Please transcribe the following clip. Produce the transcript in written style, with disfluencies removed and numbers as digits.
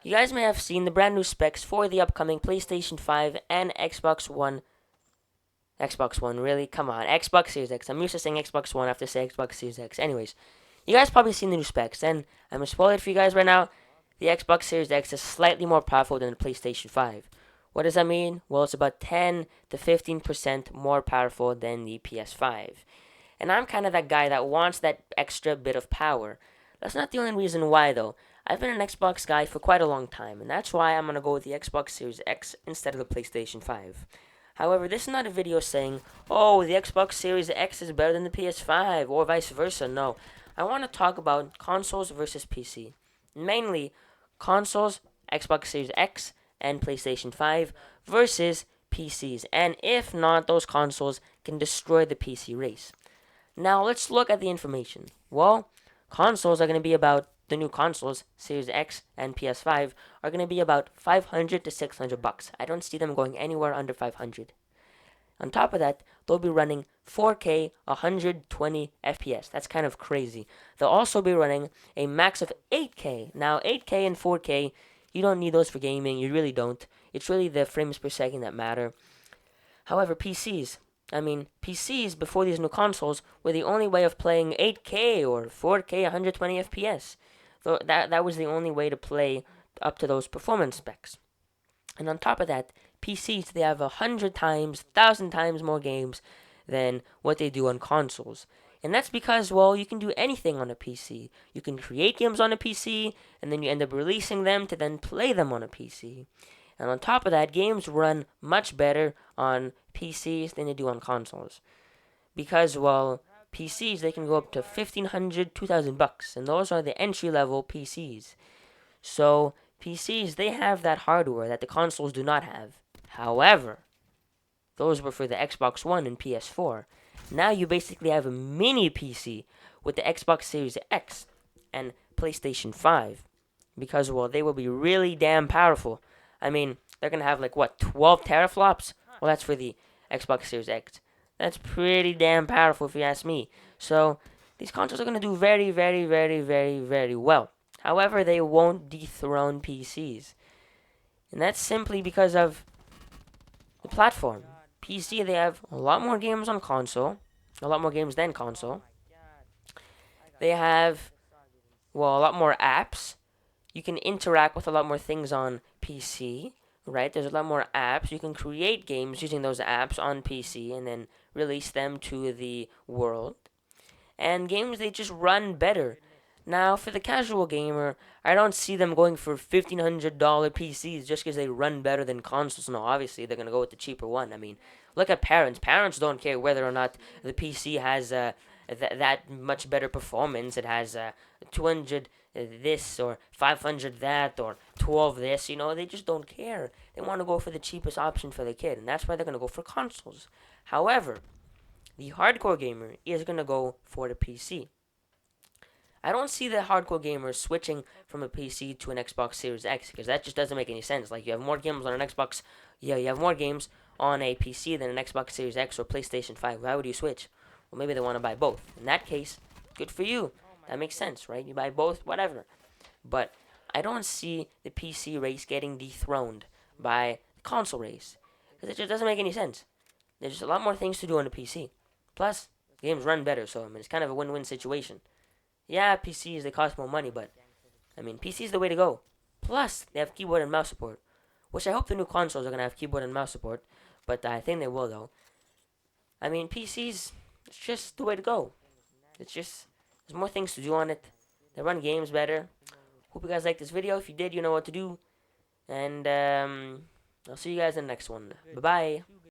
You guys may have seen the brand new specs for the upcoming PlayStation 5 and Xbox One. Xbox One, really? Come on. Xbox Series X. I'm used to saying Xbox One after saying Xbox Series X. Anyways, you guys probably seen the new specs, and I'm going to spoil it for you guys right now. The Xbox Series X is slightly more powerful than the PlayStation 5. What does that mean? Well, it's about 10 to 15% more powerful than the PS5. And I'm kind of that guy that wants that extra bit of power. That's not the only reason why, though. I've been an Xbox guy for quite a long time, and that's why I'm going to go with the Xbox Series X instead of the PlayStation 5. However, this is not a video saying, oh, the Xbox Series X is better than the PS5, or vice versa. No. I want to talk about consoles versus PC. Mainly, consoles, Xbox Series X, and PlayStation 5 versus PCs. And if not, those consoles can destroy the PC race. Now, let's look at the information. Well, consoles are going to be about the new consoles, Series X and PS5, are going to be about 500 to 600 bucks. I don't see them going anywhere under 500. On top of that, they'll be running 4K 120 FPS. That's kind of crazy. They'll also be running a max of 8K. Now, 8K and 4K, you don't need those for gaming. You really don't. It's really the frames per second that matter. However, PCs before these new consoles were the only way of playing 8K or 4K 120 FPS. So that was the only way to play up to those performance specs. And on top of that, PCs, they have 100 times, 1,000 times more games than what they do on consoles. And that's because, well, you can do anything on a PC. You can create games on a PC, and then you end up releasing them to then play them on a PC. And on top of that, games run much better on PCs than they do on consoles. Because, well, PCs, they can go up to 1,500, 2,000 bucks, and those are the entry-level PCs. So, PCs, they have that hardware that the consoles do not have. However, those were for the Xbox One and PS4. Now you basically have a mini PC with the Xbox Series X and PlayStation 5. Because, well, they will be really damn powerful. I mean, they're going to have, 12 teraflops? Well, that's for the Xbox Series X. That's pretty damn powerful if you ask me. So, these consoles are going to do very, very, very, very, very well. However, they won't dethrone PCs. And that's simply because of the platform. PC, they have a lot more games on console. A lot more games than console. They have, well, a lot more apps. You can interact with a lot more things on PC, right? There's a lot more apps. You can create games using those apps on PC and then release them to the world. And games, they just run better. Now, for the casual gamer, I don't see them going for $1,500 PCs just because they run better than consoles. No, obviously, they're going to go with the cheaper one. I mean, look at parents. Parents don't care whether or not the PC has that much better performance. It has 200 this or 500 that or 12 this. They just don't care. They want to go for the cheapest option for the kid, and that's why they're going to go for consoles. However, the hardcore gamer is going to go for the PC. I don't see the hardcore gamers switching from a PC to an Xbox Series X because that just doesn't make any sense. Like, you have more games on an Xbox, yeah, you have more games on a PC than an Xbox Series X or PlayStation 5. Why would you switch? Well, maybe they want to buy both. In that case, good for you. That makes sense, right? You buy both, whatever. But I don't see the PC race getting dethroned by the console race because it just doesn't make any sense. There's just a lot more things to do on the PC. Plus, games run better, so it's kind of a win-win situation. Yeah, PCs, they cost more money, but, PC is the way to go. Plus, they have keyboard and mouse support, which I hope the new consoles are going to have keyboard and mouse support, but I think they will, though. PCs, it's just the way to go. It's just, there's more things to do on it. They run games better. Hope you guys liked this video. If you did, you know what to do. And, I'll see you guys in the next one. Bye-bye.